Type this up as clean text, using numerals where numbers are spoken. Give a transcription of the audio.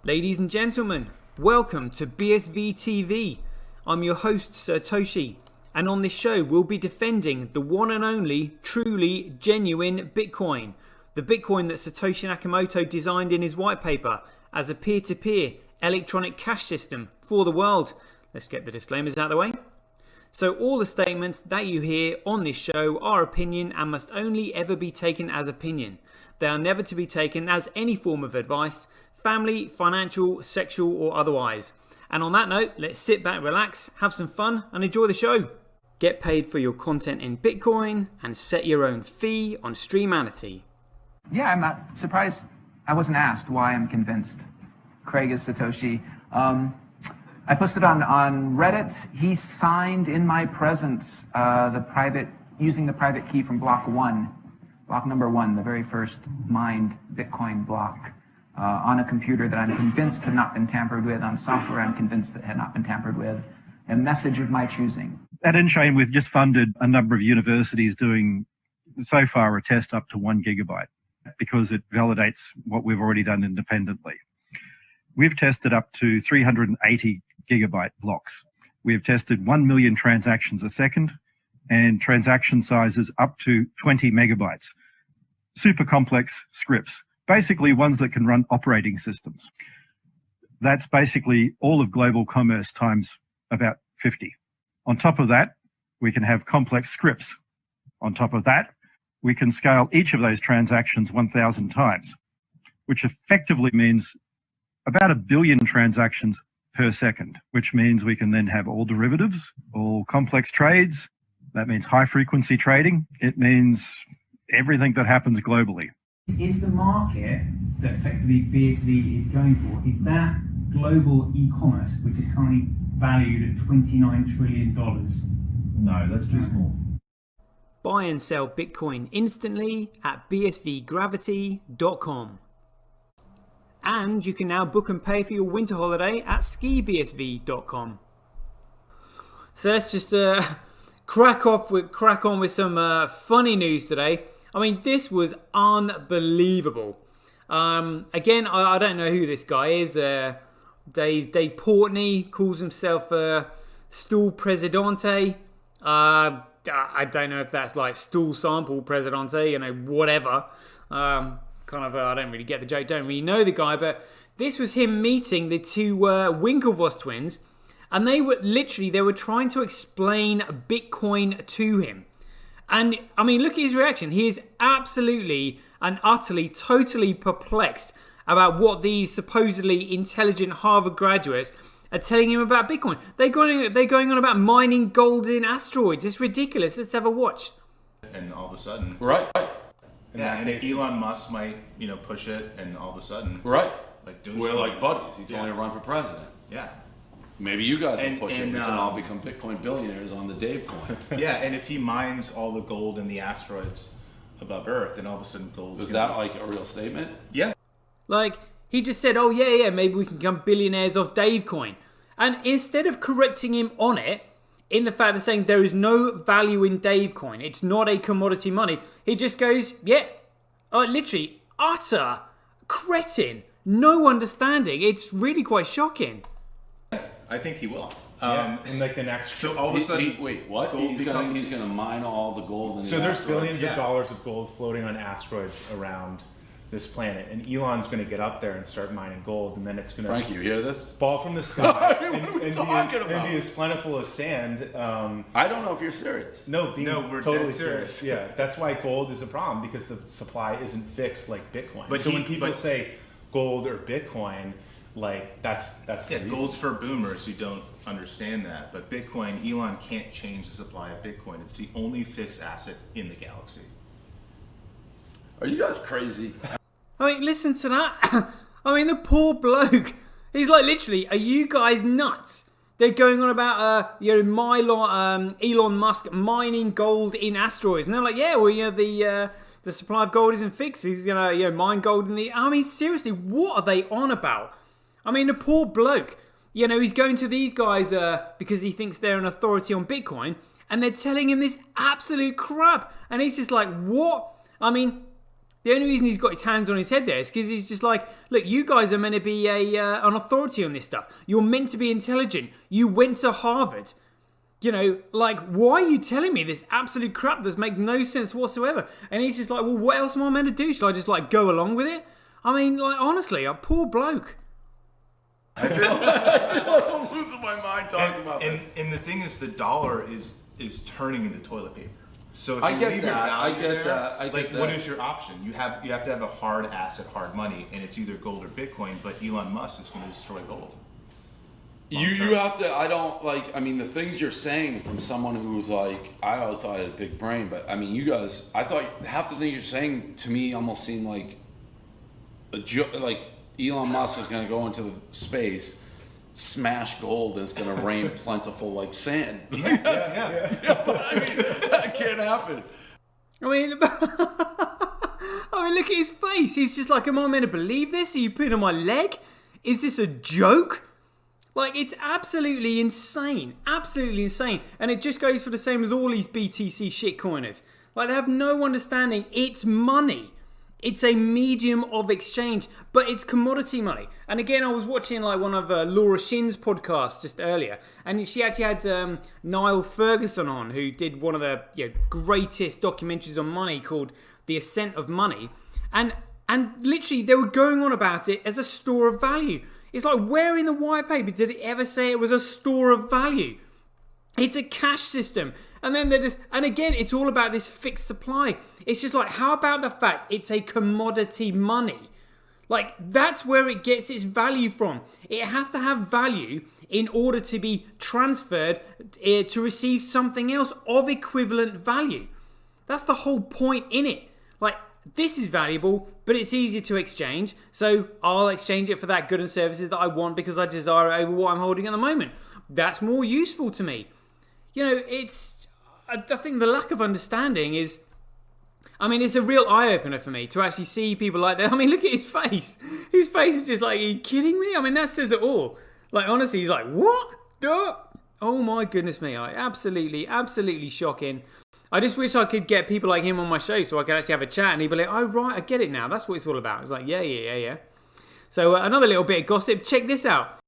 Ladies and gentlemen, welcome to BSV TV. I'm your host Satoshi, and on this show we'll be defending the one and only, truly genuine Bitcoin. The Bitcoin that Satoshi Nakamoto designed in his white paper as a peer-to-peer electronic cash system for the world. Let's get the disclaimers out of the way. So all the statements that you hear on this show are opinion and must only ever be taken as opinion. They are never to be taken as any form of advice, family, financial, sexual or otherwise. And on that note, let's sit back, relax, have some fun and enjoy the show. Get paid for your content in Bitcoin and set your own fee on Streamanity. Yeah, I'm not surprised I wasn't asked why I'm convinced Craig is Satoshi. I posted on Reddit. He signed in my presence using the private key from block number one, the very first mined Bitcoin block on a computer that I'm convinced had not been tampered with, on software I'm convinced that had not been tampered with, a message of my choosing. At InChain, we've just funded a number of universities doing so far a test up to 1 gigabyte because it validates what we've already done independently. We've tested up to 380 gigabyte blocks. We've tested 1 million transactions a second and transaction sizes up to 20 megabytes. Super complex scripts, basically ones that can run operating systems. That's basically all of global commerce times about 50. On top of that, we can have complex scripts. On top of that, we can scale each of those transactions 1,000 times, which effectively means about 1 billion transactions per second, which means we can then have all derivatives, all complex trades. That means high frequency trading. It means everything that happens globally. Is the market that effectively BSV is going for, is that global e-commerce, which is currently valued at $29 trillion? No, that's too small. Buy and sell Bitcoin instantly at bsvgravity.com. And you can now book and pay for your winter holiday at skibsv.com. So let's just crack on with some funny news today. I mean, this was unbelievable. Again, I don't know who this guy is. Dave Portnoy calls himself Stool Presidente. I don't know if that's like Stool Sample Presidente, whatever. I don't really get the joke, don't really know the guy, but this was him meeting the two Winklevoss twins, and they were trying to explain Bitcoin to him. And I mean, look at his reaction. He is absolutely and utterly, totally perplexed about what these supposedly intelligent Harvard graduates are telling him about Bitcoin. They're going on about mining gold in asteroids. It's ridiculous. Let's have a watch. And all of a sudden, right. And Elon Musk might, push it, and all of a sudden, right, we're something. Like buddies. He told me to run for president. Yeah. Maybe you guys will push it. We can all become Bitcoin billionaires on the Dave coin. Yeah, and if he mines all the gold in the asteroids above Earth, then all of a sudden gold. Is that like a real statement? Yeah. Like, he just said, oh yeah, maybe we can become billionaires off Dave coin. And instead of correcting him on it, in the fact of saying there is no value in Dave coin, it's not a commodity money, he just goes, literally, utter cretin, no understanding. It's really quite shocking. I think he will. In like the next. So all of a sudden, wait, what? He's gonna mine all the gold in the So there's asteroids. billions of dollars of gold floating on asteroids around this planet, and Elon's going to get up there and start mining gold, and then it's going to. Frank, you hear this? Fall from the sky and be as plentiful as sand. I don't know if you're serious. No, we're totally serious. Yeah, that's why gold is a problem, because the supply isn't fixed like Bitcoin. But when people say gold or Bitcoin, like that's the reason. Gold's for boomers who don't understand that. But Bitcoin, Elon can't change the supply of Bitcoin. It's the only fixed asset in the galaxy. Are you guys crazy? I mean, listen to that. I mean, the poor bloke. He's like, literally, are you guys nuts? They're going on about, Elon Musk mining gold in asteroids. And they're like, the supply of gold isn't fixed. He's going to, mine gold in the... I mean, seriously, what are they on about? I mean, the poor bloke. He's going to these guys because he thinks they're an authority on Bitcoin. And they're telling him this absolute crap. And he's just like, what? I mean... The only reason he's got his hands on his head there is because he's just like, look, you guys are meant to be an authority on this stuff. You're meant to be intelligent. You went to Harvard. You know, like, why are you telling me this absolute crap that makes no sense whatsoever? And he's just like, well, what else am I meant to do? Should I just, like, go along with it? I mean, like, honestly, a poor bloke. I feel like I'm losing my mind talking about this. And the thing is, the dollar is turning into toilet paper. So if I you get leave your that. value I get there, that. I get like, that. what is your option? You have to have a hard asset, hard money, and it's either gold or Bitcoin. But Elon Musk is going to destroy gold. You have to. I don't like. I mean, the things you're saying from someone who's like, I always thought I had a big brain, but I mean, you guys. I thought half the things you're saying to me almost seem like a joke. Like Elon Musk is going to go into space, smash gold, and it's going to rain plentiful like sand. Yeah. I mean, that can't happen. I mean, look at his face. He's just like, am I meant to believe this? Are you putting on my leg? Is this a joke? Like, it's absolutely insane. Absolutely insane. And it just goes for the same as all these BTC shitcoiners. Like, they have no understanding. It's money. It's a medium of exchange, but it's commodity money. And again, I was watching like one of Laura Shin's podcasts just earlier, and she actually had Niall Ferguson on, who did one of the greatest documentaries on money called The Ascent of Money. And literally, they were going on about it as a store of value. It's like, where in the white paper did it ever say it was a store of value? It's a cash system. And then and again, it's all about this fixed supply. It's just like, how about the fact it's a commodity money? Like, that's where it gets its value from. It has to have value in order to be transferred to receive something else of equivalent value. That's the whole point in it. Like, this is valuable, but it's easier to exchange. So I'll exchange it for that good and services that I want because I desire it over what I'm holding at the moment. That's more useful to me. You know, I think the lack of understanding is, I mean, it's a real eye-opener for me to actually see people like that. I mean, look at his face. His face is just like, are you kidding me? I mean, that says it all. Like, honestly, he's like, what? Oh my goodness me. Absolutely shocking. I just wish I could get people like him on my show so I could actually have a chat and he'd be like, oh, right, I get it now. That's what it's all about. It's like, yeah. So another little bit of gossip. Check this out.